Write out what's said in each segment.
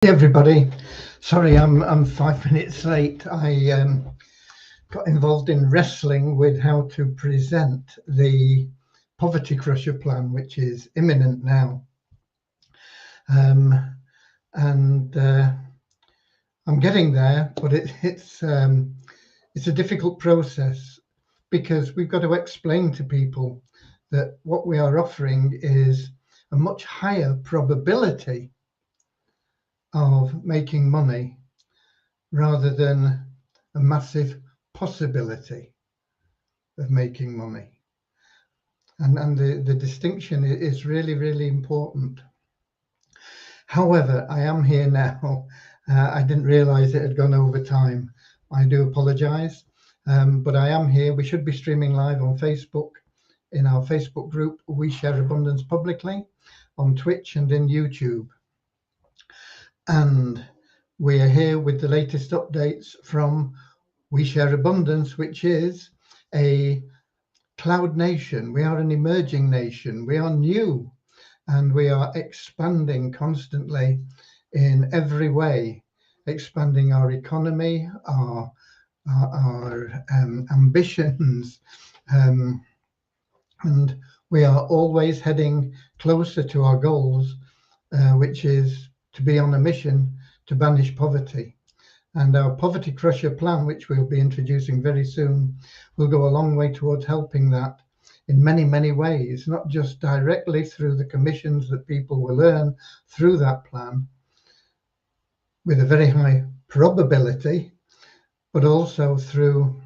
Hey everybody, sorry I'm 5 minutes late. I got involved in wrestling with how to present the Poverty Crusher plan, which is imminent now, and I'm getting there, but it's a difficult process because we've got to explain to people that what we are offering is a much higher probability of making money rather than a massive possibility of making money. And the distinction is really, really important. However, I am here now. I didn't realize it had gone over time. I do apologize, but I am here. We should be streaming live on Facebook, in our Facebook group, We Share Abundance Publicly, on Twitch and in YouTube. And we are here with the latest updates from We Share Abundance, which is a cloud nation. We are an emerging nation. We are new and we are expanding constantly in every way, expanding our economy, our ambitions, and we are always heading closer to our goals, which is to be on a mission to banish poverty. And our Poverty Crusher plan, which we'll be introducing very soon, will go a long way towards helping that in many, many ways, not just directly through the commissions that people will earn through that plan with a very high probability, but also through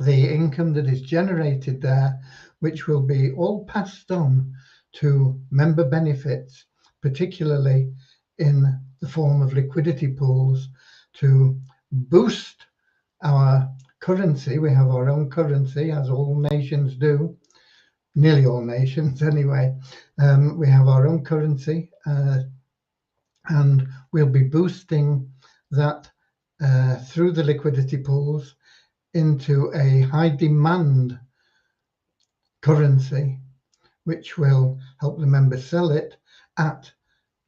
the income that is generated there, which will be all passed on to member benefits, particularly in the form of liquidity pools, to boost our currency. We have our own currency, as all nations do, nearly all nations anyway. We have our own currency, and we'll be boosting that through the liquidity pools into a high demand currency, which will help the members sell it at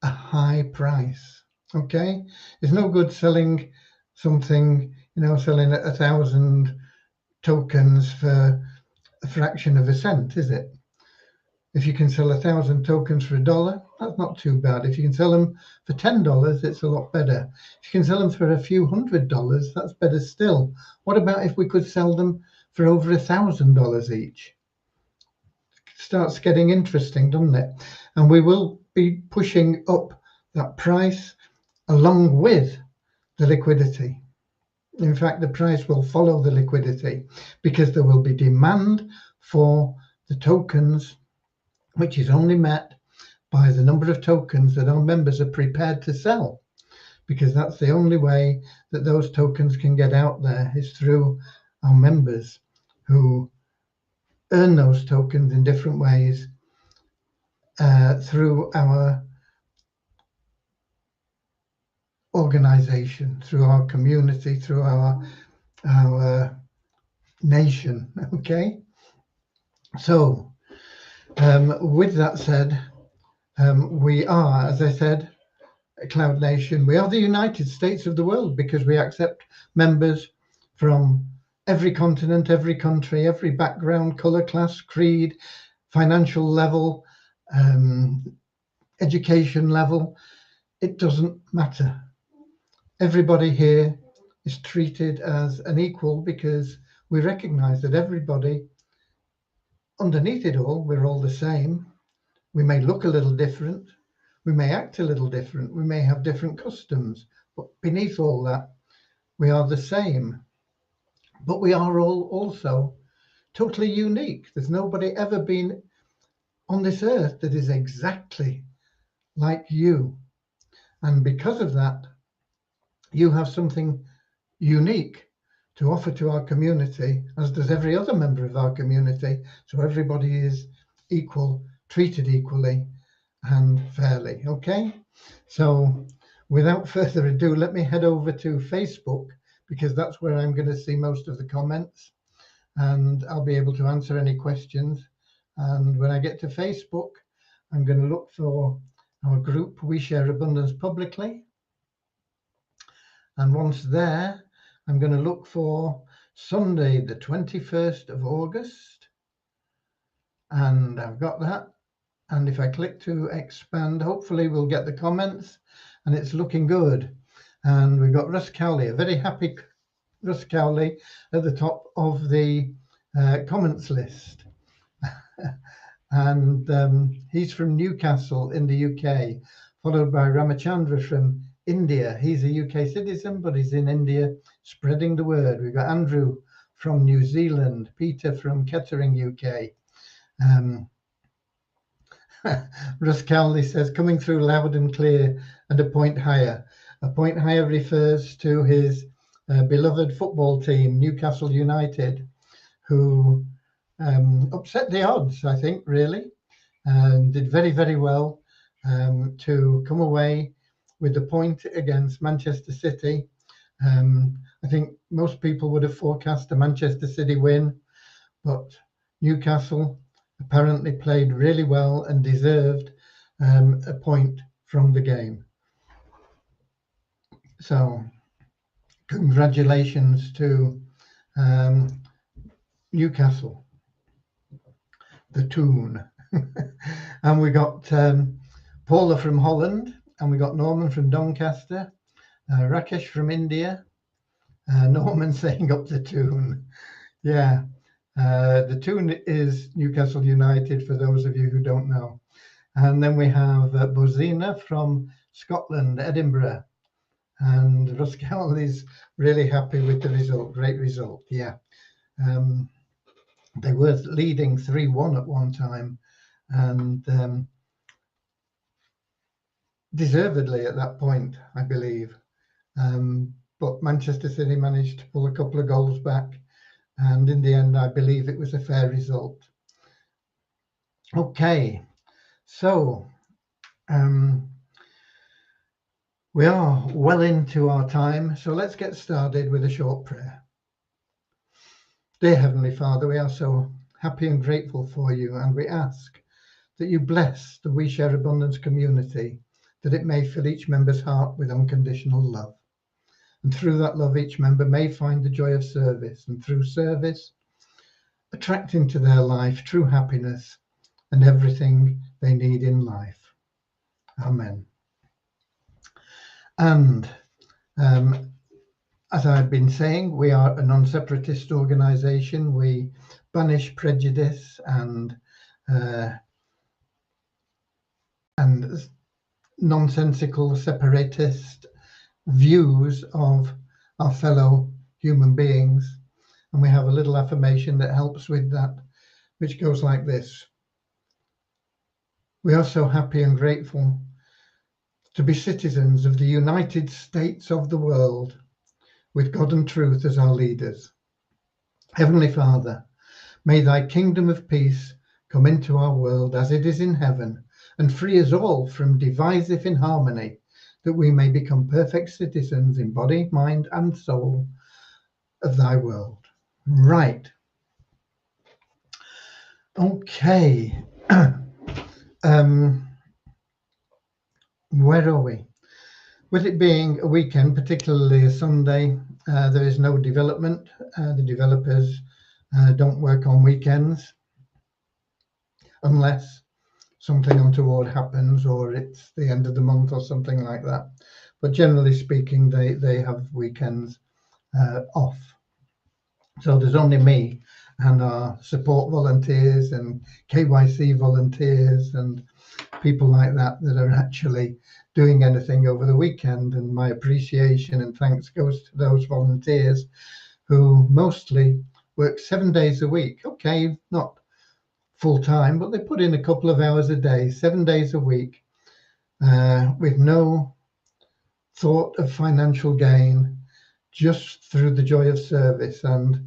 a high price. Okay, it's no good selling something, selling 1,000 tokens for a fraction of a cent, is it? If you can sell 1,000 tokens for $1, that's not too bad. If you can sell them for $10, it's a lot better. If you can sell them for a few $100s, that's better still. What about if we could sell them for over $1,000 each? Starts getting interesting, doesn't it? And we will be pushing up that price along with the liquidity. In fact, the price will follow the liquidity because there will be demand for the tokens, which is only met by the number of tokens that our members are prepared to sell, because that's the only way that those tokens can get out there, is through our members who earn those tokens in different ways through our organization, through our community, through our nation. Okay, so with that said, we are, as I said, a cloud nation. We are the United States of the world because we accept members from every continent, every country, every background, color, class, creed, financial level, education level. It doesn't matter. Everybody here is treated as an equal because we recognize that everybody, underneath it all, we're all the same. We may look a little different, we may act a little different, we may have different customs, but beneath all that, we are the same. But we are all also totally unique. There's nobody ever been on this earth that is exactly like you. And because of that, you have something unique to offer to our community, as does every other member of our community. So everybody is equal, treated equally and fairly. Okay, so without further ado, let me head over to Facebook, because that's where I'm going to see most of the comments, and I'll be able to answer any questions. And when I get to Facebook, I'm going to look for our group, We Share Abundance Publicly, And once there, I'm going to look for Sunday, the 21st of August. And I've got that. And if I click to expand, hopefully we'll get the comments, and it's looking good. And we've got Russ Cowley, a very happy Russ Cowley at the top of the comments list. And he's from Newcastle in the UK, followed by Ramachandra from India. He's a UK citizen, but he's in India spreading the word. We've got Andrew from New Zealand, Peter from Kettering, UK. Russ Cowley says, coming through loud and clear and a point higher. A point higher refers to his beloved football team, Newcastle United, who upset the odds, I think, really, and did very, very well to come away with the point against Manchester City. I think most people would have forecast a Manchester City win, but Newcastle apparently played really well and deserved a point from the game. So congratulations to Newcastle, the Toon. And we got Paula from Holland, and we got Norman from Doncaster, Rakesh from India, Norman saying up the Toon. Yeah, the Toon is Newcastle United, for those of you who don't know. And then we have Bozina from Scotland, Edinburgh. And Russ Cowley's really happy with the result. Great result, yeah. They were leading 3-1 at one time, and deservedly at that point, I believe. But Manchester City managed to pull a couple of goals back, and in the end, I believe it was a fair result. Okay, so we are well into our time, so let's get started with a short prayer. Dear Heavenly Father, we are so happy and grateful for you, and we ask that you bless the We Share Abundance community, that it may fill each member's heart with unconditional love. And through that love, each member may find the joy of service, and through service, attract into their life true happiness and everything they need in life. Amen. And as I've been saying, we are a non-separatist organisation. We banish prejudice and nonsensical separatist views of our fellow human beings. And we have a little affirmation that helps with that, which goes like this. We are so happy and grateful to be citizens of the United States of the world, with God and truth as our leaders. Heavenly Father, may thy kingdom of peace come into our world as it is in heaven, and free us all from divisive inharmony, that we may become perfect citizens in body, mind, and soul of thy world. Right. Okay. Where are we? With it being a weekend, particularly a Sunday, there is no development. The developers don't work on weekends unless something untoward happens or it's the end of the month or something like that. But generally speaking, they have weekends off. So there's only me and our support volunteers and KYC volunteers and people like that are actually doing anything over the weekend. And my appreciation and thanks goes to those volunteers who mostly work 7 days a week. Okay, not full time, but they put in a couple of hours a day, 7 days a week, with no thought of financial gain, just through the joy of service. And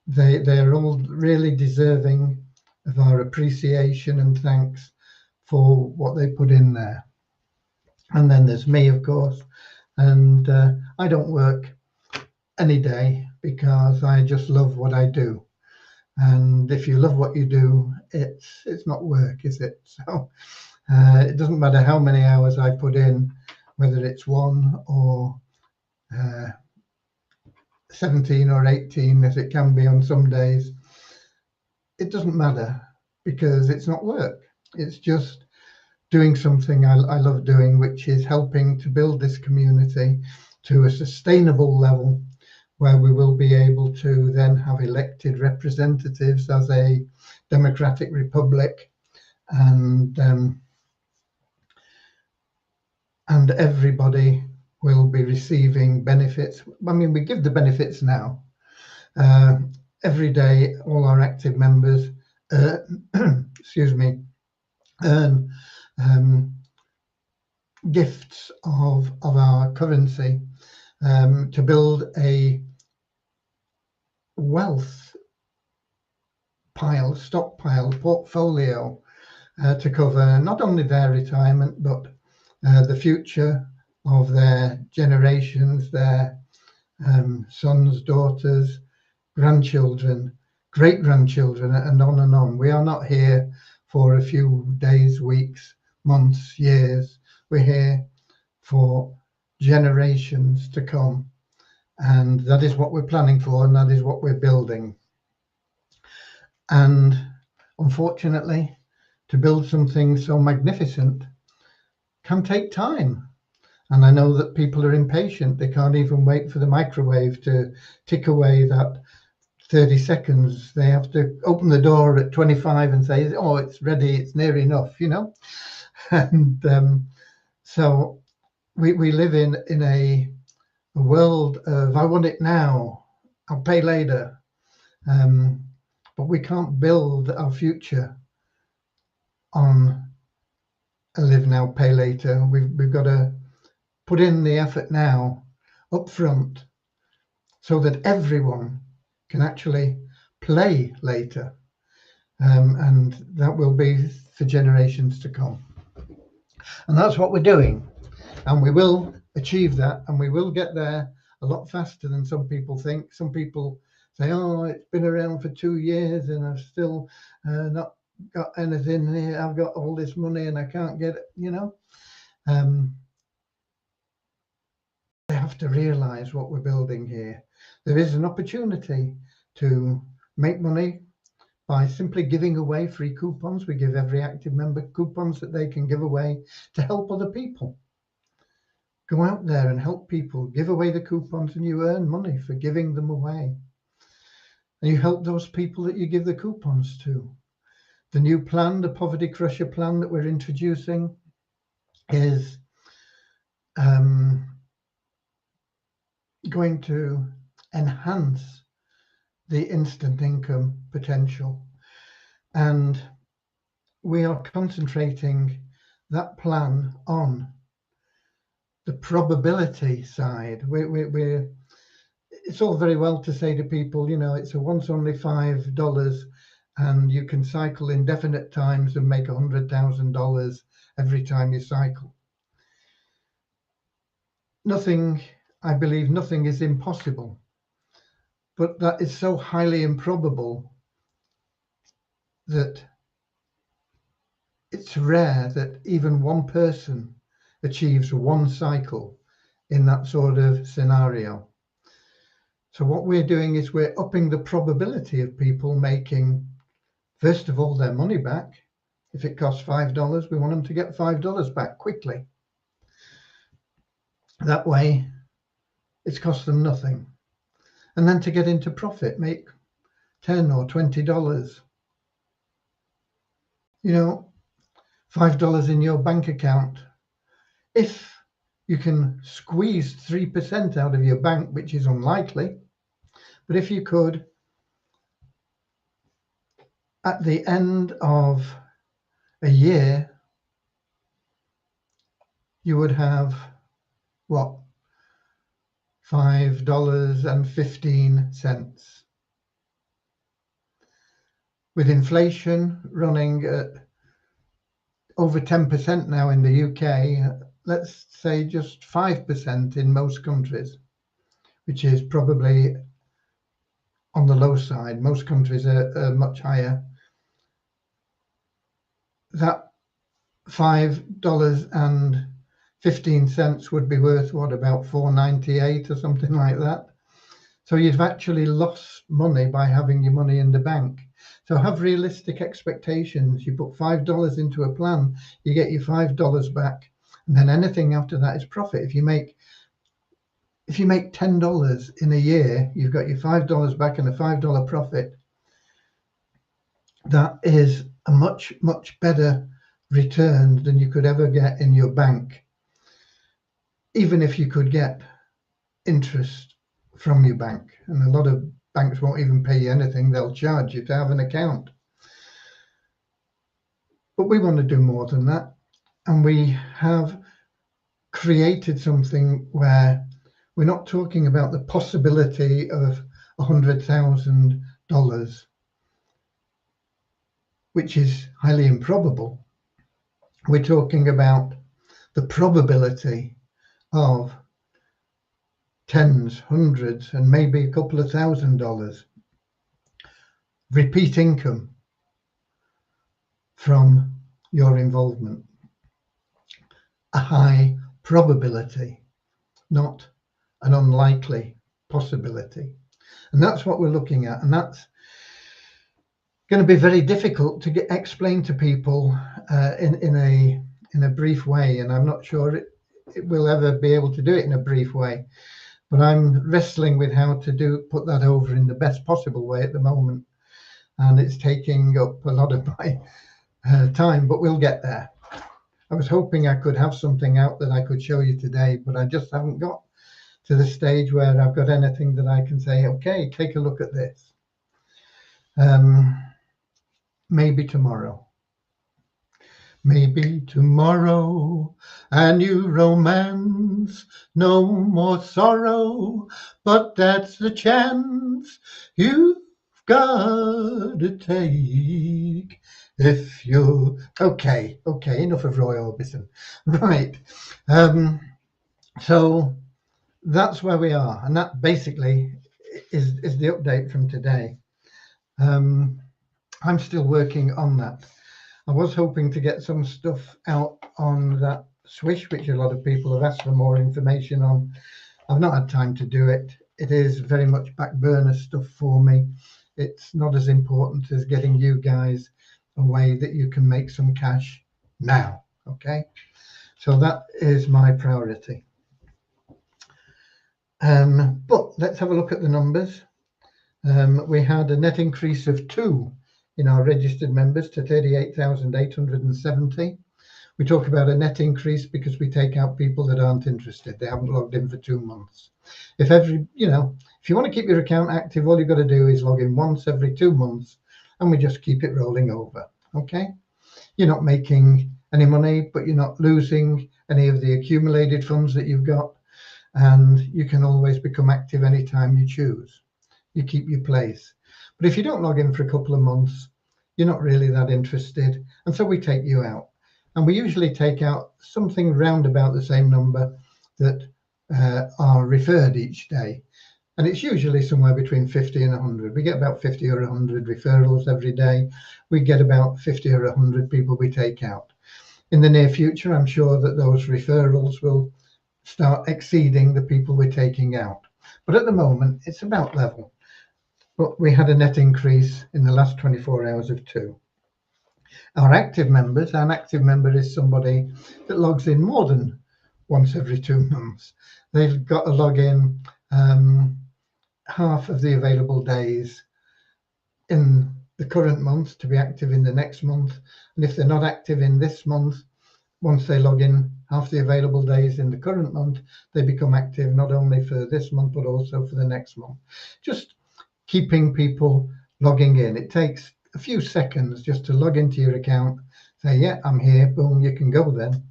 they're all really deserving of our appreciation and thanks for what they put in there. And then there's me, of course, and I don't work any day because I just love what I do. And if you love what you do, it's not work, is it? So it doesn't matter how many hours I put in, whether it's 1 or 17 or 18 as it can be on some days. It doesn't matter, because it's not work. It's just doing something I love doing, which is helping to build this community to a sustainable level where we will be able to then have elected representatives as a democratic republic, and everybody will be receiving benefits. I mean, we give the benefits now. Every day, all our active members, excuse me, earn gifts of our currency to build a wealth stockpile, portfolio to cover not only their retirement, but the future of their generations, their sons, daughters, grandchildren, great-grandchildren, and on and on. We are not here for a few days, weeks, months, years. We're here for generations to come. And that is what we're planning for, and that is what we're building. And unfortunately, to build something so magnificent can take time. And I know that people are impatient. They can't even wait for the microwave to tick away that 30 seconds. They have to open the door at 25 and say, oh, it's ready, it's near enough, you know. And so we live in a world of, I want it now, I'll pay later. But we can't build our future on a live now, pay later. We've got to put in the effort now, up front, so that everyone can actually play later. And that will be for generations to come. And that's what we're doing. And we will achieve that, and we will get there a lot faster than some people think. Some people say, oh, it's been around for 2 years and I've still not got anything here. I've got all this money and I can't get it, you know. They have to realize what we're building here. There is an opportunity to make money by simply giving away free coupons. We give every active member coupons that they can give away to help other people. Go out there and help people, give away the coupons, and you earn money for giving them away. And you help those people that you give the coupons to. The new plan, the Poverty Crusher plan that we're introducing, is going to enhance the instant income potential. And we are concentrating that plan on the probability side. It's all very well to say to people, you know, it's a once only $5 and you can cycle indefinite times and make $100,000 every time you cycle. Nothing, I believe nothing is impossible, but that is so highly improbable that it's rare that even one person achieves one cycle in that sort of scenario. So what we're doing is we're upping the probability of people making, first of all, their money back. If it costs $5, we want them to get $5 back quickly. That way, it's cost them nothing. And then to get into profit, make $10 or $20. You know, $5 in your bank account. If you can squeeze 3% out of your bank, which is unlikely, but if you could, at the end of a year, you would have, what, $5.15. With inflation running at over 10% now in the UK, let's say just 5% in most countries, which is probably on the low side. Most countries are much higher. That $5.15 15 cents would be worth what, about $4.98 or something like that. So you've actually lost money by having your money in the bank. So have realistic expectations. You put $5 into a plan, you get your $5 back, and then anything after that is profit. If you make $10 in a year, you've got your $5 back and a $5 profit. That is a much, much better return than you could ever get in your bank, even if you could get interest from your bank. And a lot of banks won't even pay you anything. They'll charge you to have an account. But we want to do more than that. And we have created something where we're not talking about the possibility of $100,000, which is highly improbable. We're talking about the probability of tens, hundreds, and maybe a couple of $1,000 repeat income from your involvement. A high probability, not an unlikely possibility. And that's what we're looking at. And that's going to be very difficult to explain to people in a brief way. And I'm not sure it will ever be able to do it in a brief way. But I'm wrestling with how to put that over in the best possible way at the moment. And it's taking up a lot of my time, but we'll get there. I was hoping I could have something out that I could show you today, but I just haven't got to the stage where I've got anything that I can say, okay, take a look at this. Maybe tomorrow. Maybe tomorrow, a new romance, no more sorrow, but that's the chance you've got to take if you're... Okay, enough of Roy Orbison. Right, so that's where we are, and that basically is the update from today. I'm still working on that. I was hoping to get some stuff out on that Swish, which a lot of people have asked for more information on. I've not had time to do it. It is very much back burner stuff for me. It's not as important as getting you guys a way that you can make some cash now. Okay, so that is my priority. But let's have a look at the numbers. We had a net increase of 2 in our registered members to 38,870. We talk about a net increase because we take out people that aren't interested. They haven't logged in for 2 months. If you want to keep your account active, all you've got to do is log in once every 2 months, and we just keep it rolling over. Okay? You're not making any money, but you're not losing any of the accumulated funds that you've got, and you can always become active anytime you choose. You keep your place. But if you don't log in for a couple of months, you're not really that interested, and so we take you out. And we usually take out something round about the same number that are referred each day. And it's usually somewhere between 50 and 100. We get about 50 or 100 referrals every day. We get about 50 or 100 people we take out. In the near future, I'm sure that those referrals will start exceeding the people we're taking out. But at the moment, it's about level. But we had a net increase in the last 24 hours of 2. Our active members, an active member is somebody that logs in more than once every 2 months. They've got to log in half of the available days in the current month to be active in the next month. And if they're not active in this month, once they log in half the available days in the current month, they become active not only for this month, but also for the next month. Just keeping people logging in. It takes a few seconds just to log into your account, say, yeah, I'm here, boom, you can go then.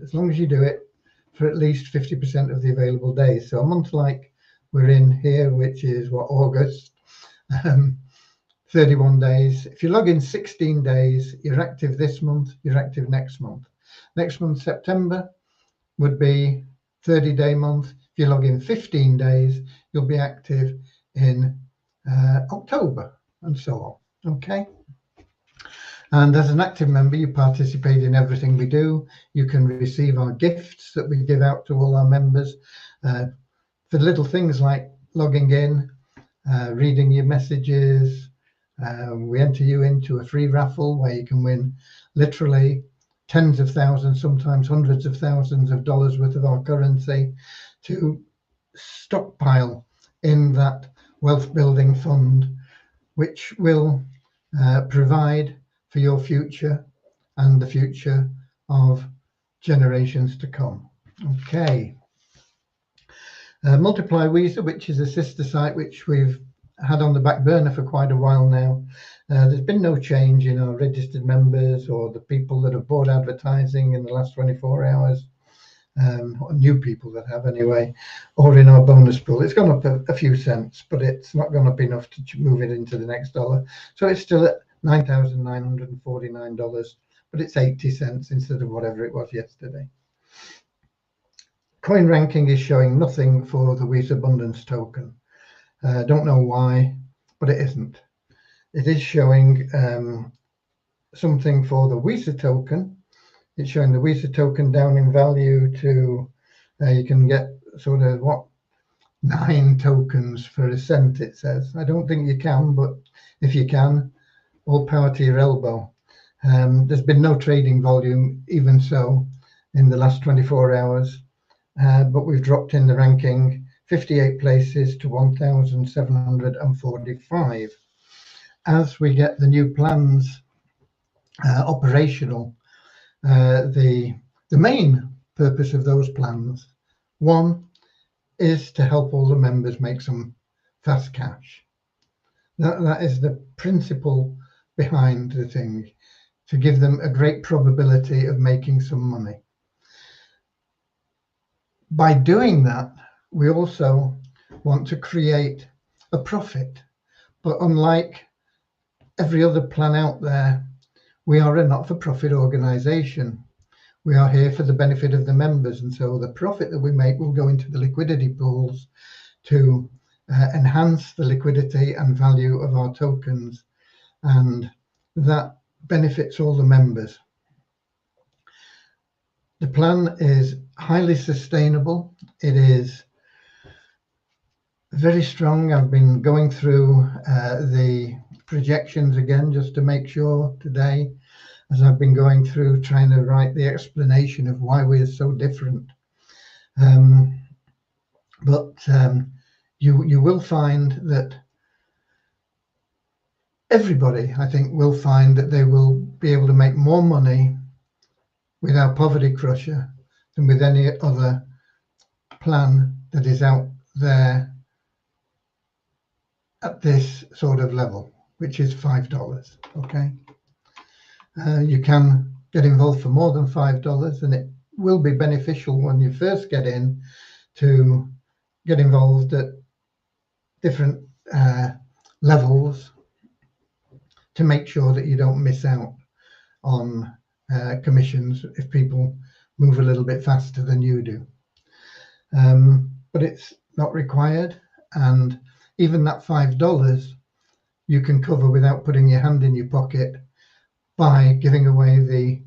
As long as you do it for at least 50% of the available days. So a month like we're in here, which is what, August, 31 days. If you log in 16 days, you're active this month, you're active next month. Next month, September, would be 30-day month. If you log in 15 days, you'll be active in October, and so on. Okay. And as an active member, you participate in everything we do. You can receive our gifts that we give out to all our members for little things like logging in, reading your messages. We enter you into a free raffle where you can win literally tens of thousands, sometimes hundreds of thousands of dollars worth of our currency to stockpile in that wealth building fund, which will provide for your future and the future of generations to come. Okay. Multiply Weezer, which is a sister site which we've had on the back burner for quite a while now. There's been no change in our registered members or the people that have bought advertising in the last 24 hours, or new people that have anyway, or in our bonus pool. It's gone up a few cents, but it's not gone up enough to move it into the next dollar. So it's still at $9,949, but it's 80 cents instead of whatever it was yesterday. Coin ranking is showing nothing for the Share Abundance token. Don't know why, but it isn't. It is showing something for the Weezer token. It's showing the Weezer token down in value to, you can get sort of 9 tokens for a cent, it says. I don't think you can, but if you can, all power to your elbow. There's been no trading volume, even so, in the last 24 hours. But we've dropped in the ranking 58 places to 1,745. As we get the new plans operational, the main purpose of those plans, one, is to help all the members make some fast cash. That is the principle behind the thing, to give them a great probability of making some money. By doing that, we also want to create a profit. But unlike every other plan out there, we are a not-for-profit organization. We are here for the benefit of the members, and so the profit that we make will go into the liquidity pools to enhance the liquidity and value of our tokens, and that benefits all the members. The plan is highly sustainable. It is very strong. I've been going through the projections again just to make sure today, as I've been going through trying to write the explanation of why we are so different. You will find that everybody, I think, will find that they will be able to make more money with our Poverty Crusher than with any other plan that is out there at this sort of level, which is $5. Okay, you can get involved for more than $5, and it will be beneficial when you first get in to get involved at different levels to make sure that you don't miss out on commissions if people move a little bit faster than you do. But it's not required, and even that $5 you can cover without putting your hand in your pocket by giving away the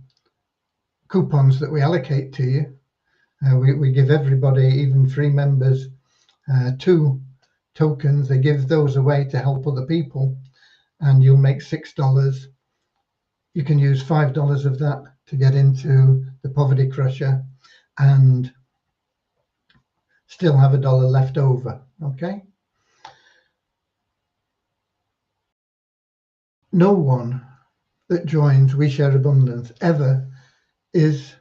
coupons that we allocate to you. We give everybody, even free members, 2 tokens. They give those away to help other people, and you'll make $6. You can use $5 of that to get into the Poverty Crusher and still have $1 left over. Okay. No one that joins We Share Abundance ever is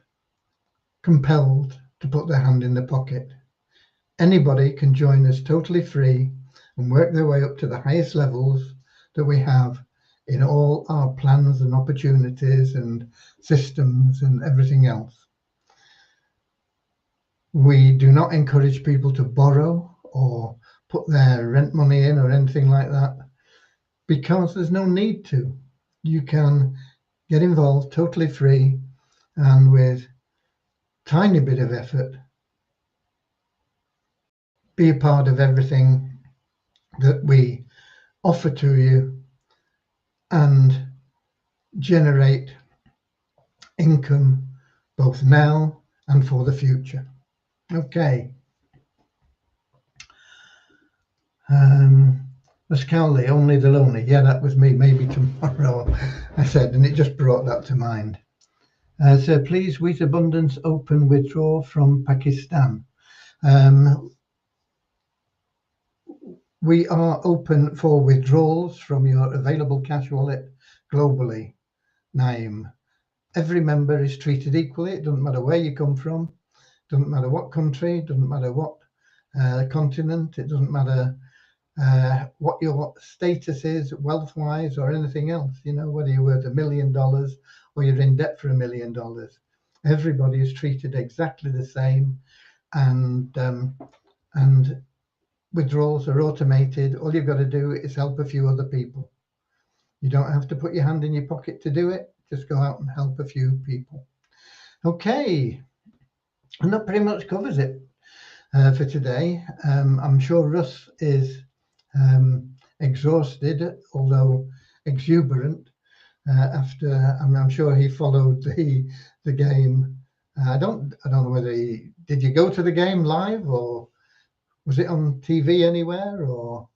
compelled to put their hand in the pocket. Anybody can join us totally free and work their way up to the highest levels that we have in all our plans and opportunities and systems and everything else. We do not encourage people to borrow or put their rent money in or anything like that, because there's no need to. You can get involved totally free and with tiny bit of effort be a part of everything that we offer to you, and generate income both now and for the future. Okay. Miss Cowley, only the lonely. Yeah, that was me. Maybe tomorrow, I said, and it just brought that to mind. So please, with abundance, open withdraw from Pakistan. We are open for withdrawals from your available cash wallet globally, Naim. Every member is treated equally. It doesn't matter where you come from, doesn't matter what country, doesn't matter what continent, it doesn't matter what your status is wealth-wise or anything else, you know, whether you're worth $1 million or you're in debt for $1 million. Everybody is treated exactly the same, and withdrawals are automated. All you've got to do is help a few other people. You don't have to put your hand in your pocket to do it. Just go out and help a few people. Okay, and that pretty much covers it for today. I'm sure Russ is exhausted, although exuberant, after I'm sure he followed the game. I don't know whether did you go to the game live, or was it on TV anywhere, or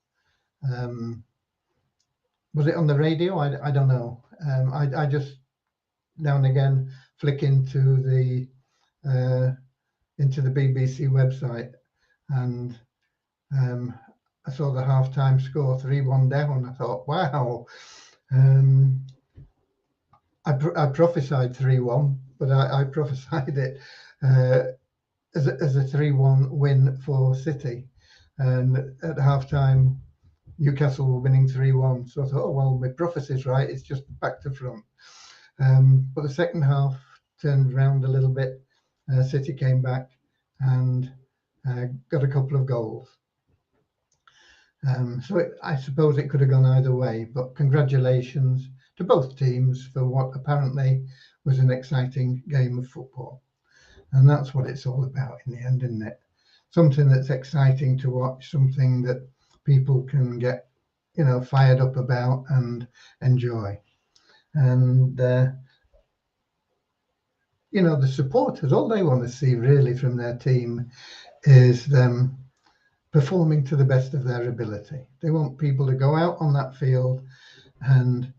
was it on the radio? I don't know. I just now and again flick into the BBC website, and I saw the halftime score 3-1 down. I thought, wow. I prophesied 3-1, but I prophesied it as a 3-1 win for City. And at halftime, Newcastle were winning 3-1. So I thought, oh, well, my prophecy's right. It's just back to front. But the second half turned around a little bit. City came back and got a couple of goals. So I suppose it could have gone either way, but congratulations to both teams for what apparently was an exciting game of football. And that's what it's all about in the end, isn't it? Something that's exciting to watch, something that people can get, you know, fired up about and enjoy. And, you know, the supporters, all they want to see really from their team is them performing to the best of their ability. They want people to go out on that field and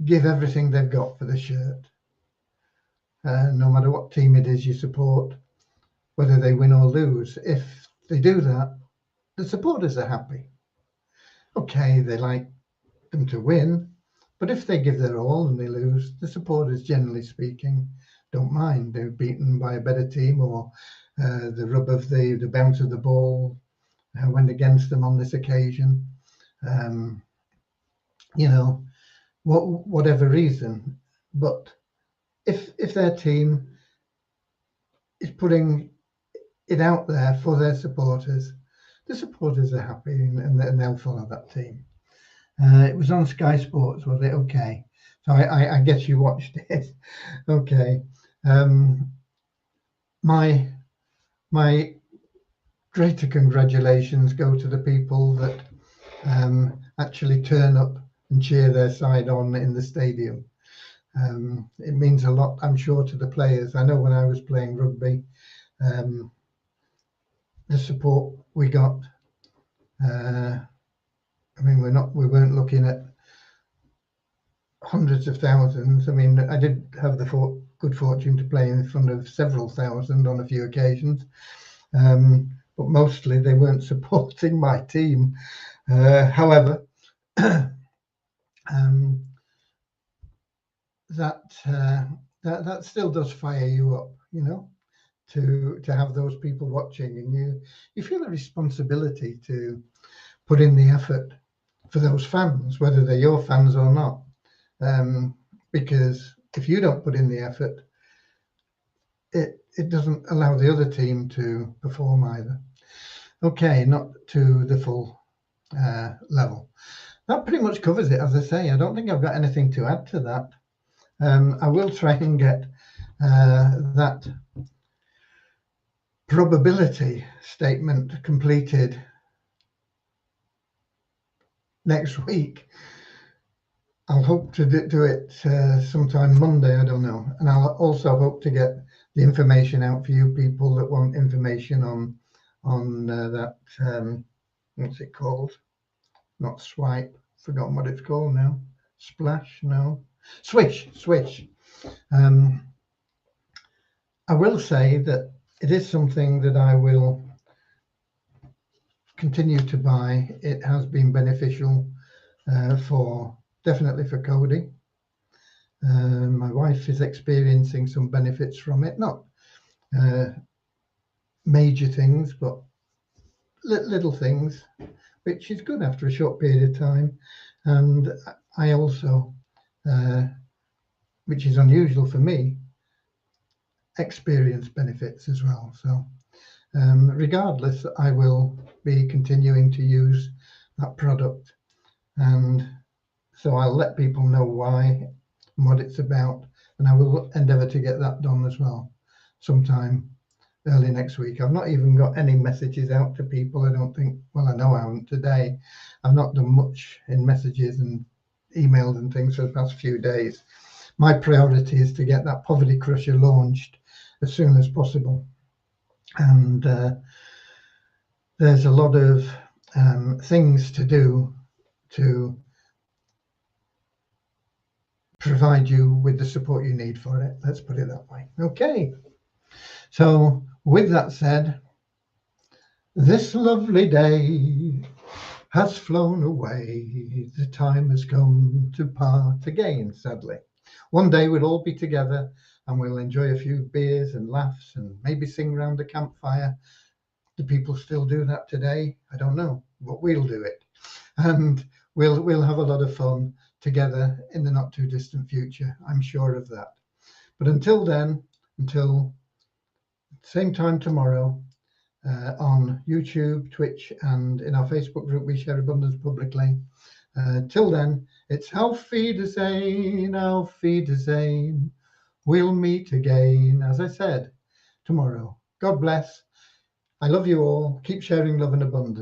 give everything they've got for the shirt. No matter what team it is you support, whether they win or lose. If they do that, the supporters are happy. Okay, they like them to win, but if they give their all and they lose, the supporters, generally speaking, don't mind. They're beaten by a better team, or the rub of the bounce of the ball went against them on this occasion. You know, whatever reason. But if their team is putting it out there for their supporters, the supporters are happy, and they'll follow that team. It was on Sky Sports, was it? Okay. So I guess you watched it. Okay. My greater congratulations go to the people that actually turn up and cheer their side on in the stadium. It means a lot, I'm sure, to the players. I know when I was playing rugby, the support we got. I mean, we weren't looking at hundreds of thousands. I mean, I did have the good fortune to play in front of several thousand on a few occasions, but mostly they weren't supporting my team. However, that still does fire you up, you know, to have those people watching, and you feel a responsibility to put in the effort for those fans, whether they're your fans or not. Because if you don't put in the effort, it doesn't allow the other team to perform either. Okay, not to the full level. That pretty much covers it. As I say, I don't think I've got anything to add to that. I will try and get that probability statement completed next week. I'll hope to do it sometime Monday, I don't know. And I'll also hope to get the information out for you people that want information on that, what's it called? Not Swipe, forgotten what it's called now. Splash, no. Swish. Um, I will say that it is something that I will continue to buy. It has been beneficial definitely for Cody. My wife is experiencing some benefits from it, not major things, but little things, which is good after a short period of time. And I also, which is unusual for me, experience benefits as well. So regardless, I will be continuing to use that product. And so I'll let people know why and what it's about. And I will endeavour to get that done as well sometime early next week. I've not even got any messages out to people, I don't think. Well, I know I haven't today. I've not done much in messages and emails and things for the past few days. My priority is to get that Poverty Crusher launched as soon as possible. And there's a lot of things to do to provide you with the support you need for it. Let's put it that way. Okay. So with that said, this lovely day has flown away. The time has come to part again, sadly. One day we'll all be together and we'll enjoy a few beers and laughs and maybe sing round the campfire. Do people still do that today? I don't know, but we'll do it. And we'll have a lot of fun together in the not too distant future. I'm sure of that. But until then, until same time tomorrow, on YouTube, Twitch, and in our Facebook group, we share abundance publicly. Till then, it's Auf Wiedersehen, Auf Wiedersehen. We'll meet again, as I said, tomorrow. God bless. I love you all. Keep sharing love and abundance.